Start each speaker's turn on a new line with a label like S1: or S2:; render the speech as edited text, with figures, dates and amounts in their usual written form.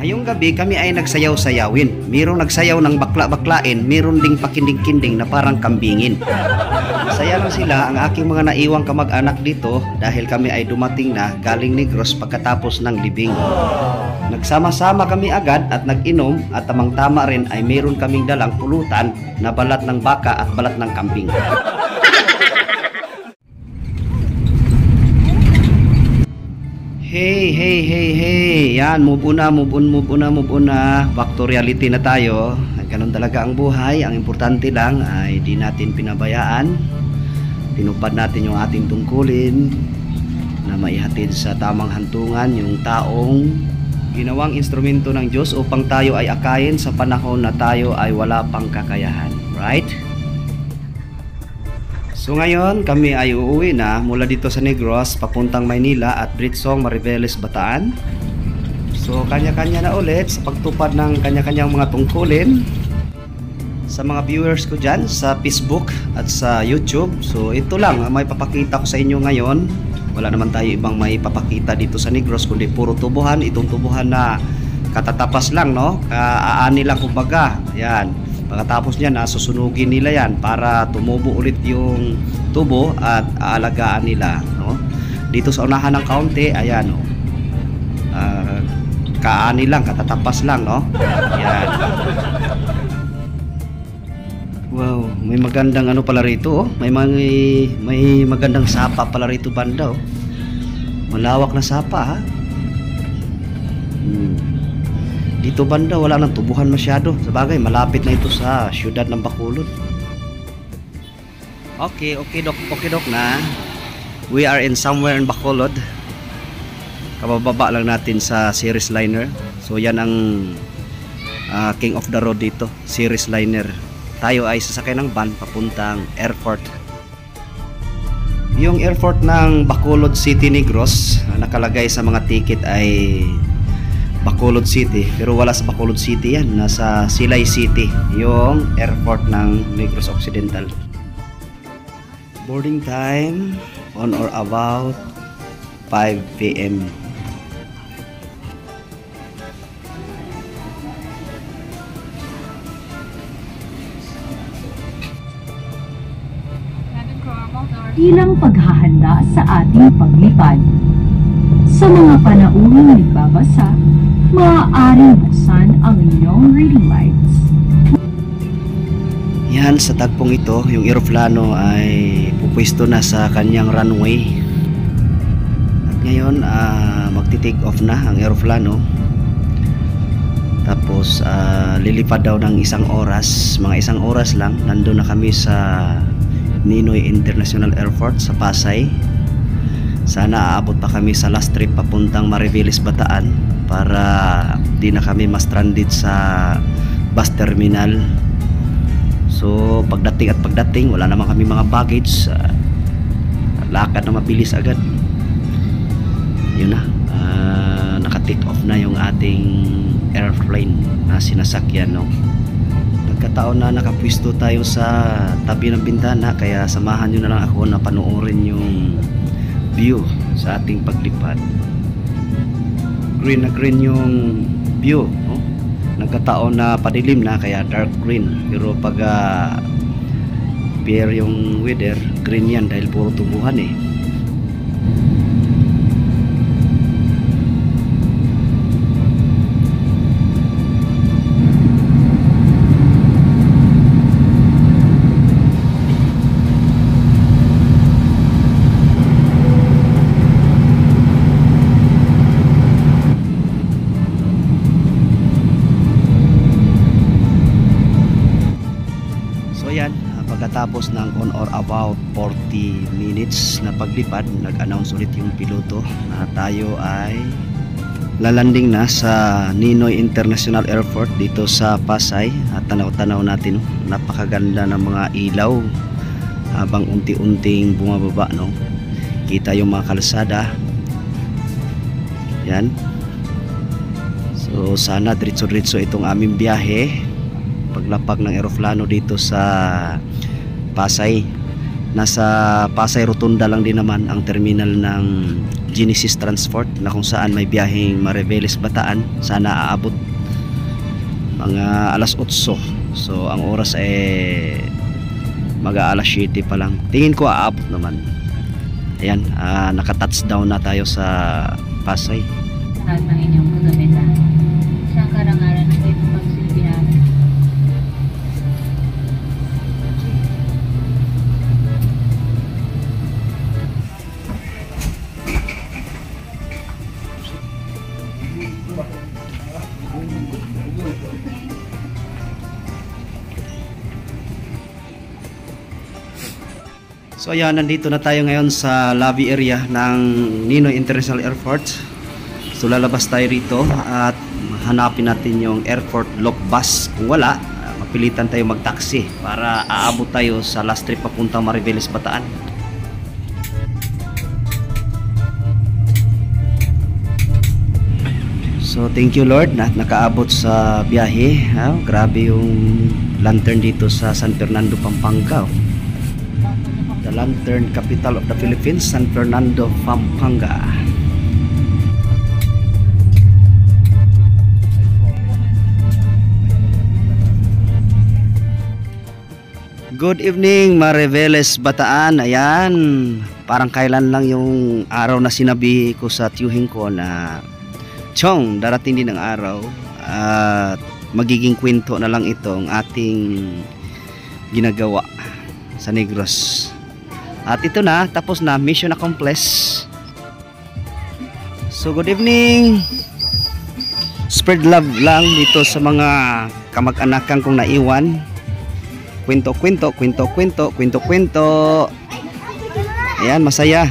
S1: Ngayong gabi kami ay nagsayaw-sayawin. Mayroong nagsayaw ng bakla-baklain, mayroon ding pakinding-kinding na parang kambingin. Saya lang sila ang aking mga naiwang kamag-anak dito dahil kami ay dumating na galing Negros pagkatapos ng libing. Nagsama-sama kami agad at nag-inom at tamang-tama rin ay mayroon kaming dalang pulutan na balat ng baka at balat ng kambing. Hey. Yan, move on na. Back to reality na tayo. Ganun talaga ang buhay. Ang importante lang ay di natin pinabayaan. Tinupad natin yung ating tungkulin na maihatid sa tamang hantungan yung taong ginawang instrumento ng Diyos upang tayo ay akayin sa panahon na tayo ay wala pang kakayahan. Right? So ngayon kami ay uuwi na mula dito sa Negros papuntang Maynila at Britsong, Mariveles, Bataan. So kanya-kanya na ulit sa pagtupad ng kanya-kanyang mga tungkulin. Sa mga viewers ko dyan sa Facebook at sa YouTube. So ito lang ang may papakita ko sa inyo ngayon. Wala naman tayo ibang may papakita dito sa Negros kundi puro tubuhan. Itong tubuhan na katatapas lang, no? Aani lang kumbaga. Yan. Pagkatapos niyan, susunugin nila yan para tumubo ulit yung tubo at aalagaan nila, no? Dito sa unahan ng kaunti, ayan, no? Kaani lang, katatapas lang, no? Yan. Wow, may magandang ano pala rito, oh. May magandang sapa pala rito banda, oh. Malawak na sapa, ha? Dito banda wala nang tubuhan masyado. Sabagay malapit na ito sa siyudad ng Bacolod. Okay dok na. We are in somewhere in Bacolod. Kabababa lang natin sa series liner. So yan ang king of the road dito, series liner. Tayo ay sasakay ng van papuntang airport. Yung airport ng Bacolod City, Negros, nakalagay sa mga ticket ay Bacolod City, pero wala sa Bacolod City yan, nasa Silay City yung airport ng Negros Occidental. Boarding time on or about 5 PM.
S2: Ilang paghahanda sa ating paglipad. Sa mga panauhing nagbabasa, maaaring buksan ang inyong reading lights.
S1: Yan, sa tagpong ito, yung eroplano ay pupwesto na sa kanyang runway. At ngayon, magti-take off na ang eroplano. Tapos, lilipad daw ng isang oras. Mga isang oras lang, nandun na kami sa Ninoy International Airport sa Pasay. Sana aabot pa kami sa last trip papuntang Mariveles, Bataan para di na kami ma-stranded sa bus terminal. So pagdating wala naman kami mga baggage, lakad na mabilis agad. Yun na, naka-take off na yung ating airplane na sinasakyan, no? Nagkataon na nakapwisto tayo sa tabi ng bintana, kaya samahan nyo na lang ako na panoorin yung view sa ating paglipad. Green na green yung view, no? Nagkataon na padilim na kaya dark green, pero pag fair yung weather, green yan dahil puro tubuhan eh. Pagkatapos ng on or about 40 minutes na paglipad, nag-announce ulit yung piloto na tayo ay lalanding na sa Ninoy International Airport dito sa Pasay. At tanaw-tanaw natin, napakaganda ng mga ilaw habang unti-unting bumababa, no? Kita yung mga kalsada. Yan. So sana diretso-diretso itong aming biyahe paglapag ng eroplano dito sa Pasay. Nasa Pasay Rotunda lang din naman ang terminal ng Genesis Transport na kung saan may biyaheng Mariveles Bataan. Sana aabot mga alas 8. So ang oras ay mag-aalas 7 pa lang. Tingin ko aabot naman. Ayan, naka-touchdown na tayo sa Pasay.
S3: Lahat ng inyong kagamitan. Isang karangalan na kayo pagsilbi namin.
S1: So ayan, nandito na tayo ngayon sa lobby area ng Ninoy International Airport. So lalabas tayo rito at hanapin natin yung airport lock bus. Kung wala, mapilitan tayo mag-taxi para aabot tayo sa last trip papuntang Mariveles Bataan. So thank you Lord na nakaabot sa biyahe. Grabe yung lantern dito sa San Fernando, Pampanga. The lantern capital of the Philippines, San Fernando, Pampanga. Good evening Mariveles Bataan. Ayan, parang kailan lang yung araw na sinabi ko sa tiyuhin ko na Chong, darating din ang araw at magiging kwento na lang itong ating ginagawa sa Negros. At ito na, tapos na, mission accomplished. So good evening. Spread love lang dito sa mga kamag-anakan kong naiwan. Kwento. Ayan, masaya.